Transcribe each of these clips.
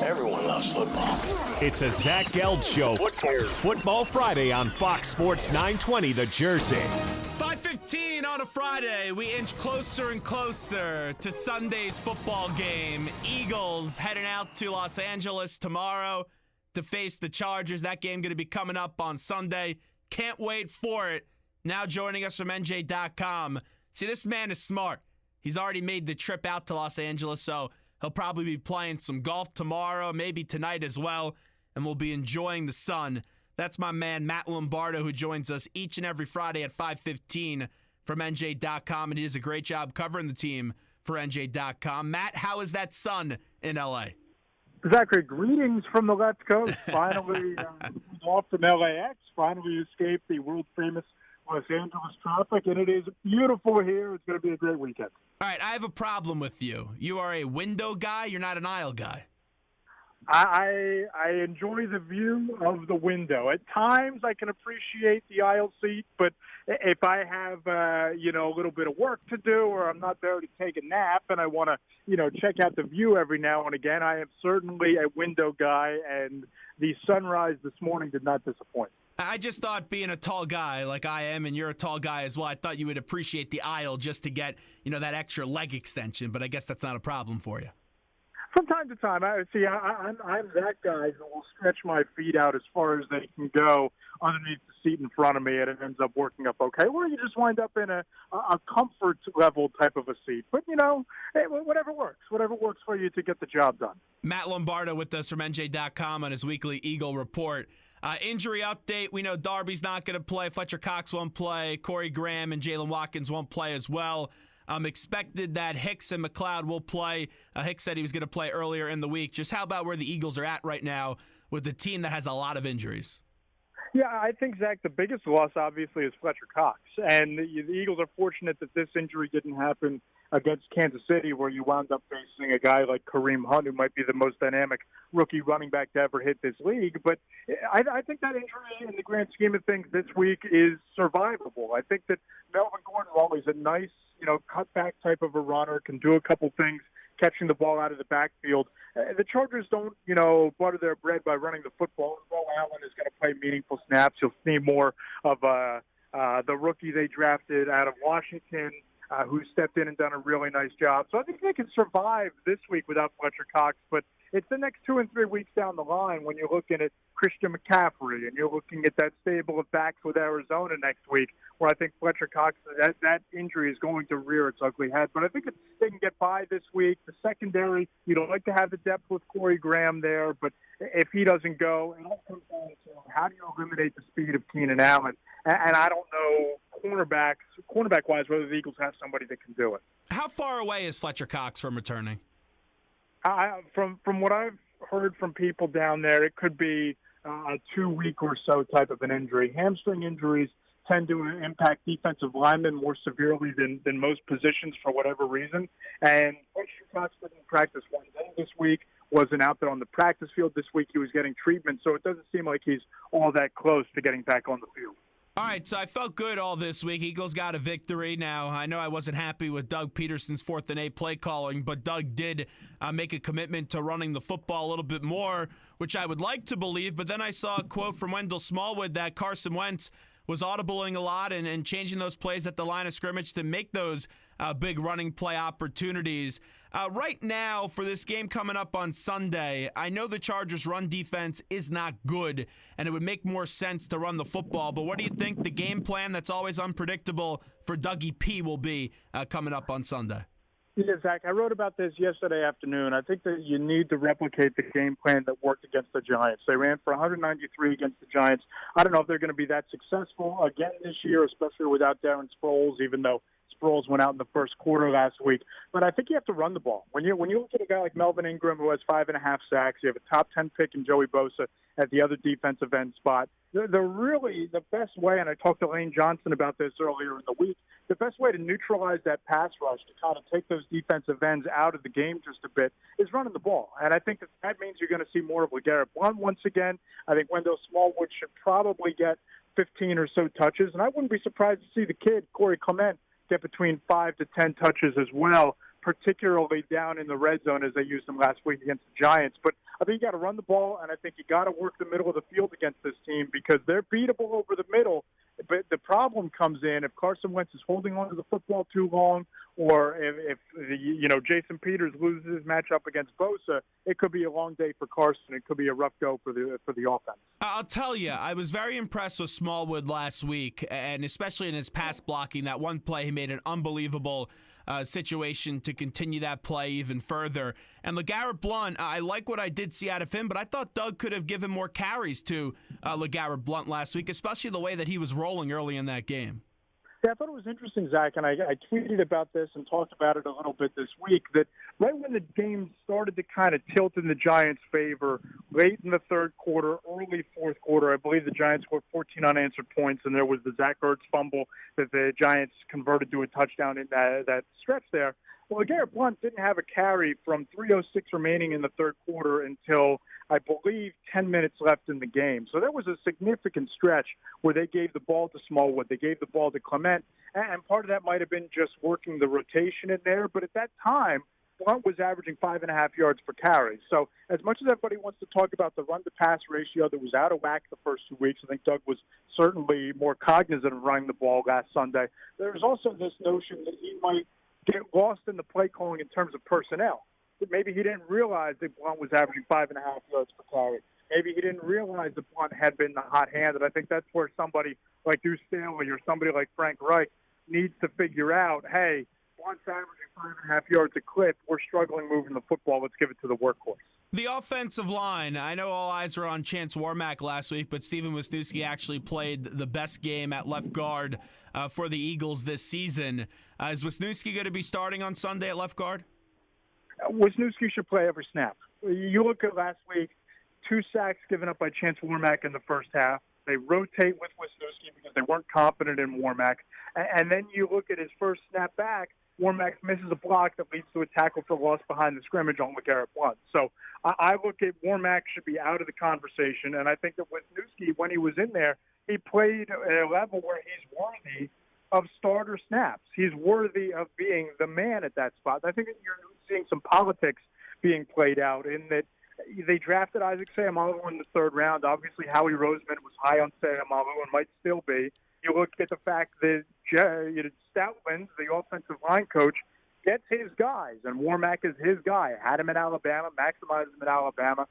Everyone loves football. It's a Zach Gelb Show. Football Friday on Fox Sports 920 The Jersey. 5:15 on a Friday. We inch closer and closer to Sunday's football game. Eagles heading out to Los Angeles tomorrow to face the Chargers. That game going to be coming up on Sunday. Can't wait for it. Now joining us from NJ.com. See, this man is smart. He's already made the trip out to Los Angeles, so he'll probably be playing some golf tomorrow, maybe tonight as well, and we'll be enjoying the sun. That's my man, Matt Lombardo, who joins us each and every Friday at 5:15 from NJ.com, and he does a great job covering the team for NJ.com. Matt, how is that sun in L.A.? Zachary, greetings from the left coast. Finally off from LAX, finally escaped the world-famous Los Angeles traffic, and it is beautiful here. It's going to be a great weekend. All right, I have a problem with you. You are a window guy. You're not an aisle guy. I enjoy the view of the window. At times, I can appreciate the aisle seat, but if I have a little bit of work to do, or I'm not there to take a nap, and I want to check out the view every now and again, I am certainly a window guy. And the sunrise this morning did not disappoint. I just thought, being a tall guy like I am, and you're a tall guy as well, I thought you would appreciate the aisle just to get that extra leg extension. But I guess that's not a problem for you. From time to time, I'm that guy who will stretch my feet out as far as they can go underneath the seat in front of me, and it ends up working up okay. Or you just wind up in a comfort level type of a seat. But, whatever works for you to get the job done. Matt Lombardo with us from NJ.com on his weekly Eagle Report. Injury update, we know Darby's not going to play. Fletcher Cox won't play. Corey Graham and Jalen Watkins won't play as well. Expected that Hicks and McLeod will play. Hicks said he was going to play earlier in the week. Just how about where the Eagles are at right now with the team that has a lot of injuries? Yeah, I think, Zach, the biggest loss, obviously, is Fletcher Cox. And the Eagles are fortunate that this injury didn't happen against Kansas City, where you wound up facing a guy like Kareem Hunt, who might be the most dynamic rookie running back to ever hit this league. But I think that injury, in the grand scheme of things this week, is survivable. I think that Melvin Gordon, while he's a nice, cutback type of a runner, can do a couple things catching the ball out of the backfield. The Chargers don't, butter their bread by running the football. Bo Allen is going to play meaningful snaps. You'll see more of the rookie they drafted out of Washington, who stepped in and done a really nice job. So I think they can survive this week without Fletcher Cox, but it's the next 2 and 3 weeks down the line when you're looking at Christian McCaffrey and you're looking at that stable of backs with Arizona next week, where I think Fletcher Cox, that injury is going to rear its ugly head. But I think they can get by this week. The secondary, you don't like to have the depth with Corey Graham there, but if he doesn't go, it all comes down to how do you eliminate the speed of Keenan Allen? And I don't know, cornerback-wise, whether the Eagles have somebody that can do it. How far away is Fletcher Cox from returning? From what I've heard from people down there, it could be a 2-week or so type of an injury. Hamstring injuries tend to impact defensive linemen more severely than most positions for whatever reason. And Fletcher Cox didn't practice one day this week, wasn't out there on the practice field this week. He was getting treatment, so it doesn't seem like he's all that close to getting back on the field. All right, so I felt good all this week. Eagles got a victory. Now, I know I wasn't happy with Doug Peterson's 4th and 8 play calling, but Doug did make a commitment to running the football a little bit more, which I would like to believe. But then I saw a quote from Wendell Smallwood that Carson Wentz was audibling a lot and changing those plays at the line of scrimmage to make those big running play opportunities. Right now, for this game coming up on Sunday, I know the Chargers' run defense is not good, and it would make more sense to run the football. But what do you think the game plan that's always unpredictable for Dougie P will be coming up on Sunday? Yeah, Zach, I wrote about this yesterday afternoon. I think that you need to replicate the game plan that worked against the Giants. They ran for 193 against the Giants. I don't know if they're going to be that successful again this year, especially without Darren Sproles, even though Sproles went out in the first quarter last week. But I think you have to run the ball. When you look at a guy like Melvin Ingram, who has 5.5 sacks, you have a top 10 pick in Joey Bosa at the other defensive end spot. They're really the best way, and I talked to Lane Johnson about this earlier in the week, the best way to neutralize that pass rush, to kind of take those defensive ends out of the game just a bit, is running the ball. And I think that means you're going to see more of LeGarrette Blount once again. I think Wendell Smallwood should probably get 15 or so touches, and I wouldn't be surprised to see the kid, Corey Clement, get between 5 to 10 touches as well, particularly down in the red zone as they used him last week against the Giants. But I think you got to run the ball, and I think you got to work the middle of the field against this team because they're beatable over the middle. But the problem comes in if Carson Wentz is holding on to the football too long, or if Jason Peters loses his matchup against Bosa, it could be a long day for Carson. It could be a rough go for the offense. I'll tell you, I was very impressed with Smallwood last week, and especially in his pass blocking. That one play, he made an unbelievable situation to continue that play even further. And LeGarrette Blount, I like what I did see out of him, but I thought Doug could have given more carries to LeGarrette Blount last week, especially the way that he was rolling early in that game. Yeah, I thought it was interesting, Zach, and I tweeted about this and talked about it a little bit this week, that right when the game started to kind of tilt in the Giants' favor, late in the third quarter, early fourth quarter, I believe the Giants scored 14 unanswered points, and there was the Zach Ertz fumble that the Giants converted to a touchdown in that stretch there. Well, LeGarrette Blount didn't have a carry from 3:06 remaining in the third quarter until, I believe, 10 minutes left in the game. So that was a significant stretch where they gave the ball to Smallwood, they gave the ball to Clement, and part of that might have been just working the rotation in there. But at that time, Blount was averaging 5.5 yards per carry. So as much as everybody wants to talk about the run-to-pass ratio that was out of whack the first 2 weeks, I think Doug was certainly more cognizant of running the ball last Sunday. There's also this notion that he might get lost in the play calling in terms of personnel. Maybe he didn't realize that Blount was averaging 5.5 yards per carry. Maybe he didn't realize that Blount had been the hot hand. And I think that's where somebody like Deuce Staley or somebody like Frank Reich needs to figure out, hey, Blount's averaging 5.5 yards a clip. We're struggling moving the football. Let's give it to the workhorse. The offensive line, I know all eyes were on Chance Warmack last week, but Steven Wisniewski actually played the best game at left guard for the Eagles this season. Is Wisniewski going to be starting on Sunday at left guard? Wisniewski should play every snap. You look at last week, 2 sacks given up by Chance Warmack in the first half. They rotate with Wisniewski because they weren't confident in Warmack. And then you look at his first snap back, Warmack misses a block that leads to a tackle for loss behind the scrimmage on LeGarrette Blount. So I look at Warmack should be out of the conversation, and I think that Wisniewski, when he was in there, he played at a level where he's worthy of starter snaps. He's worthy of being the man at that spot. I think that you're seeing some politics being played out in that they drafted Isaac Seumalo in the third round. Obviously, Howie Roseman was high on Seumalo and might still be. You look at the fact that Stoutland, the offensive line coach, gets his guys, and Warmack is his guy. Had him at Alabama, maximized him at Alabama.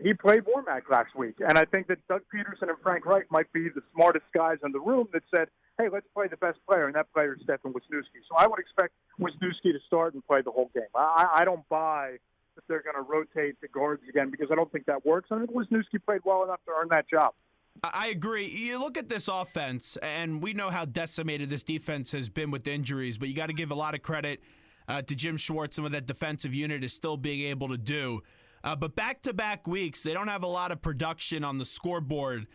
He played Warmack last week, and I think that Doug Peterson and Frank Reich might be the smartest guys in the room that said, hey, let's play the best player, and that player is Stefan Wisniewski. So I would expect Wisniewski to start and play the whole game. I don't buy that they're going to rotate the guards again because I don't think that works. I think Wisniewski played well enough to earn that job. I agree. You look at this offense, and we know how decimated this defense has been with injuries, but you got to give a lot of credit to Jim Schwartz and what that defensive unit is still being able to do. But back-to-back weeks, they don't have a lot of production on the scoreboard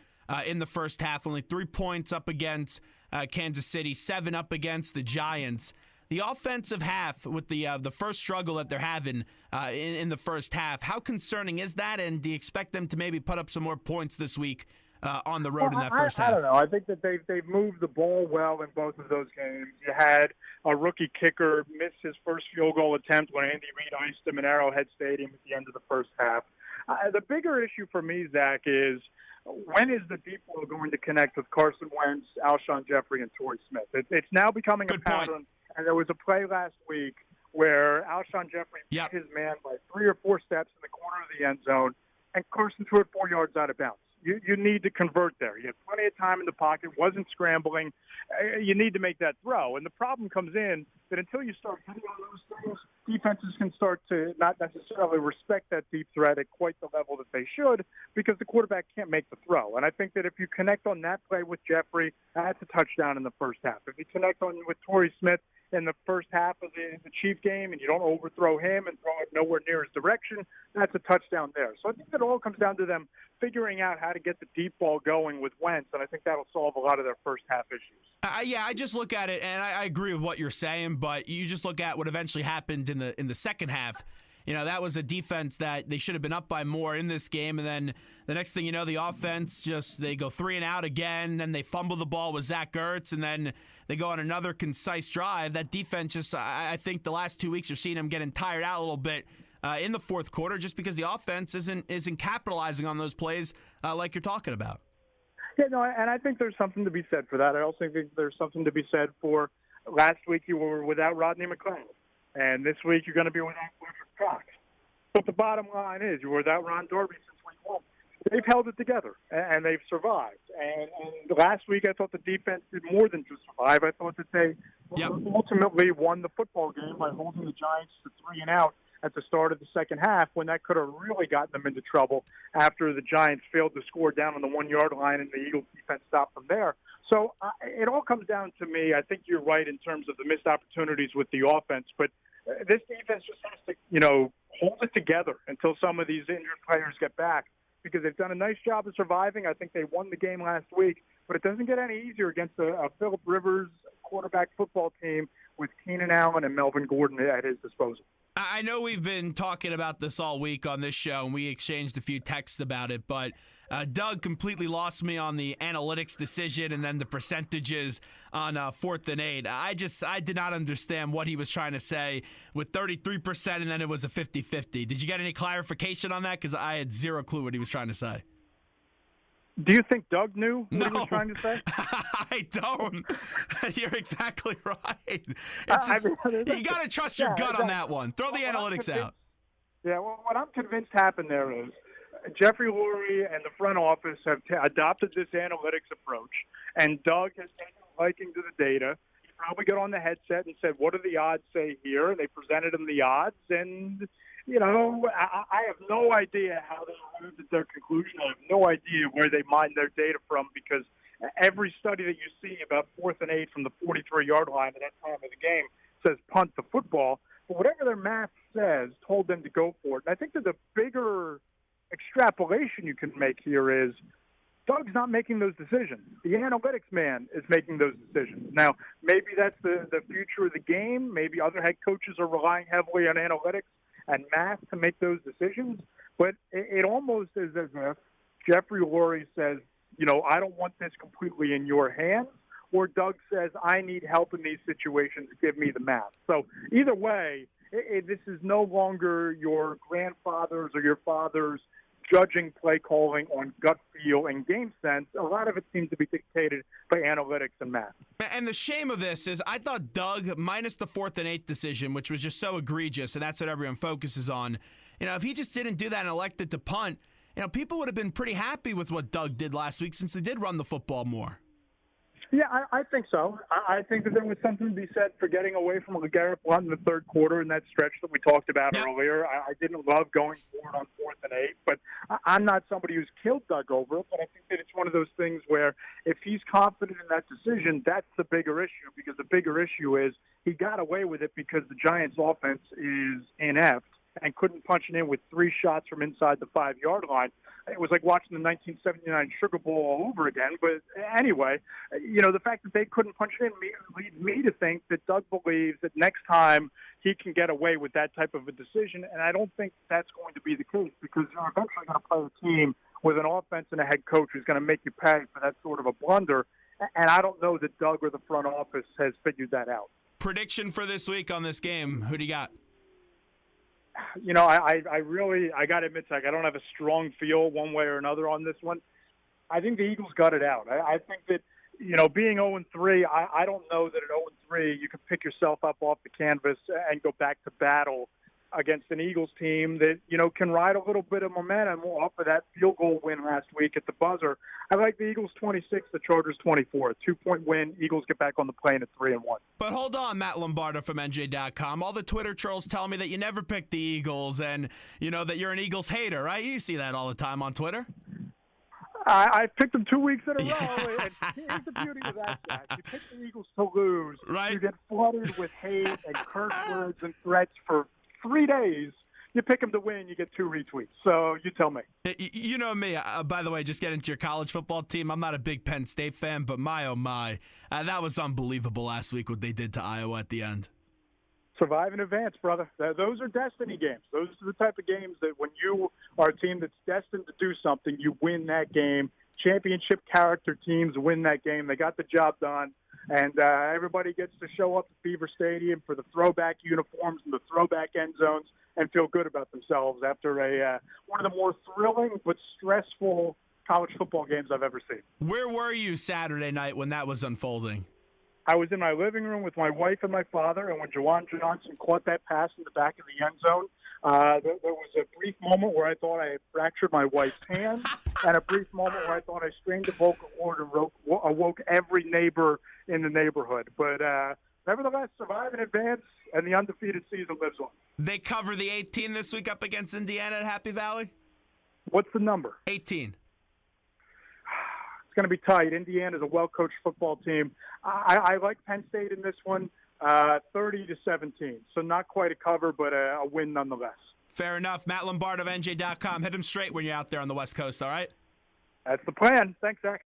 in the first half. Only 3 points up against Kansas City, 7 up against the Giants. The offensive half with the first struggle that they're having in the first half, how concerning is that? And do you expect them to maybe put up some more points this week on the road in that first half? I don't know. I think that they've moved the ball well in both of those games. You had a rookie kicker miss his first field goal attempt when Andy Reid iced him in Arrowhead Stadium at the end of the first half. The bigger issue for me, Zach, is when is the deep ball going to connect with Carson Wentz, Alshon Jeffrey, and Torrey Smith? It's now becoming a pattern. And there was a play last week where Alshon Jeffrey beat his man by 3 or 4 steps in the corner of the end zone, and Carson threw it 4 yards out of bounds. You need to convert there. You have plenty of time in the pocket, wasn't scrambling. You need to make that throw. And the problem comes in that until you start hitting on those things, defenses can start to not necessarily respect that deep threat at quite the level that they should because the quarterback can't make the throw. And I think that if you connect on that play with Jeffrey, that's a touchdown in the first half. If you connect on with Torrey Smith in the first half of the Chief game and you don't overthrow him and throw it nowhere near his direction, that's a touchdown there. So I think that all comes down to them figuring out how to get the deep ball going with Wentz, and I think that'll solve a lot of their first half issues. I just look at it, and I agree with what you're saying, but you just look at what eventually happened in the second half. You know, that was a defense that they should have been up by more in this game, and then the next thing you know, the offense they go 3 and out again, then they fumble the ball with Zach Ertz, and then they go on another concise drive. That defense I think the last 2 weeks you're seeing them getting tired out a little bit in the fourth quarter just because the offense isn't capitalizing on those plays like you're talking about. Yeah, no, and I think there's something to be said for that. I also think there's something to be said for last week you were without Rodney McLeod, and this week you're going to be without Fletcher Cox. But the bottom line is you're without Ron Darby since week one. They've held it together, and they've survived. And last week I thought the defense did more than just survive. I thought that they ultimately won the football game by holding the Giants to 3-and-out at the start of the second half, when that could have really gotten them into trouble after the Giants failed to score down on the 1-yard line and the Eagles defense stopped them there. So it all comes down to me. I think you're right in terms of the missed opportunities with the offense, but this defense just has to, hold it together until some of these injured players get back, because they've done a nice job of surviving. I think they won the game last week, but it doesn't get any easier against a Phillip Rivers quarterback football team with Keenan Allen and Melvin Gordon at his disposal. I know we've been talking about this all week on this show, and we exchanged a few texts about it, but Doug completely lost me on the analytics decision and then the percentages on 4th and 8. I did not understand what he was trying to say with 33%, and then it was a 50-50. Did you get any clarification on that? Because I had zero clue what he was trying to say. Do you think Doug knew what he was trying to say? I don't. You're exactly right. You got to trust your gut on that one. Throw the analytics out. Yeah, well, what I'm convinced happened there is Jeffrey Lurie and the front office have adopted this analytics approach, and Doug has taken a liking to the data. He probably got on the headset and said, what do the odds say here? And they presented him the odds, and I have no idea how they arrived at their conclusion. I have no idea where they mined their data from, because every study that you see about 4th and 8 from the 43-yard line at that time of the game says punt the football. But whatever their math says told them to go for it. And I think that the bigger extrapolation you can make here is Doug's not making those decisions. The analytics man is making those decisions. Now, maybe that's the future of the game. Maybe other head coaches are relying heavily on analytics and math to make those decisions, but it almost is as if Jeffrey Lurie says, I don't want this completely in your hands, or Doug says, I need help in these situations, give me the math. So either way, this is no longer your grandfather's or your father's judging play calling on gut feel and game sense. A lot of it seems to be dictated by analytics and math. And the shame of this is I thought Doug, minus the 4th and 8 decision, which was just so egregious, and that's what everyone focuses on, if he just didn't do that and elected to punt, people would have been pretty happy with what Doug did last week, since they did run the football more. Yeah, I think so. I think that there was something to be said for getting away from LeGarrette Blount in the third quarter in that stretch that we talked about earlier. I didn't love going forward on 4th and 8, but I'm not somebody who's killed Doug over it, but I think that it's one of those things where if he's confident in that decision, that's the bigger issue, because the bigger issue is he got away with it because the Giants' offense is inept and couldn't punch it in with 3 shots from inside the 5-yard line. It was like watching the 1979 Sugar Bowl all over again. But anyway, the fact that they couldn't punch it in leads me to think that Doug believes that next time he can get away with that type of a decision. And I don't think that's going to be the case, because you're eventually going to play a team with an offense and a head coach who's going to make you pay for that sort of a blunder. And I don't know that Doug or the front office has figured that out. Prediction for this week on this game. Who do you got? I got to admit, Zach, I don't have a strong feel one way or another on this one. I think the Eagles got it out. I think that, being 0-3, I don't know that at 0-3 you can pick yourself up off the canvas and go back to battle against an Eagles team that, can ride a little bit of momentum off of that field goal win last week at the buzzer. I like the Eagles 26, the Chargers 24. A 2-point win. Eagles get back on the plane at 3-1. But hold on, Matt Lombardo from NJ.com. All the Twitter trolls tell me that you never pick the Eagles and, that you're an Eagles hater, right? You see that all the time on Twitter. I picked them 2 weeks in a row. And here's the beauty of that, Zach. You pick the Eagles to lose. Right. You get flooded with hate and curse words and threats for 3 days. You pick them to win, you get 2 retweets. So you tell me. You know me. By the way, just get into your college football team. I'm not a big Penn State fan, but my, oh my. That was unbelievable last week what they did to Iowa at the end. Survive and advance, brother. Those are destiny games. Those are the type of games that when you are a team that's destined to do something, you win that game. Championship character teams win that game. They got the job done. And everybody gets to show up at Beaver Stadium for the throwback uniforms and the throwback end zones and feel good about themselves after one of the more thrilling but stressful college football games I've ever seen. Where were you Saturday night when that was unfolding? I was in my living room with my wife and my father, and when Jawan Johnson caught that pass in the back of the end zone, there was a brief moment where I thought I had fractured my wife's hand, and a brief moment where I thought I strained a vocal cord and awoke every neighbor in the neighborhood. But nevertheless, survive in advance, and the undefeated season lives on. They cover the 18 this week up against Indiana at Happy Valley? What's the number? 18. It's going to be tight. Indiana's a well-coached football team. I like Penn State in this one, 30-17. So not quite a cover, but a win nonetheless. Fair enough. Matt Lombardo of NJ.com. Hit him straight when you're out there on the West Coast, all right? That's the plan. Thanks, Zach.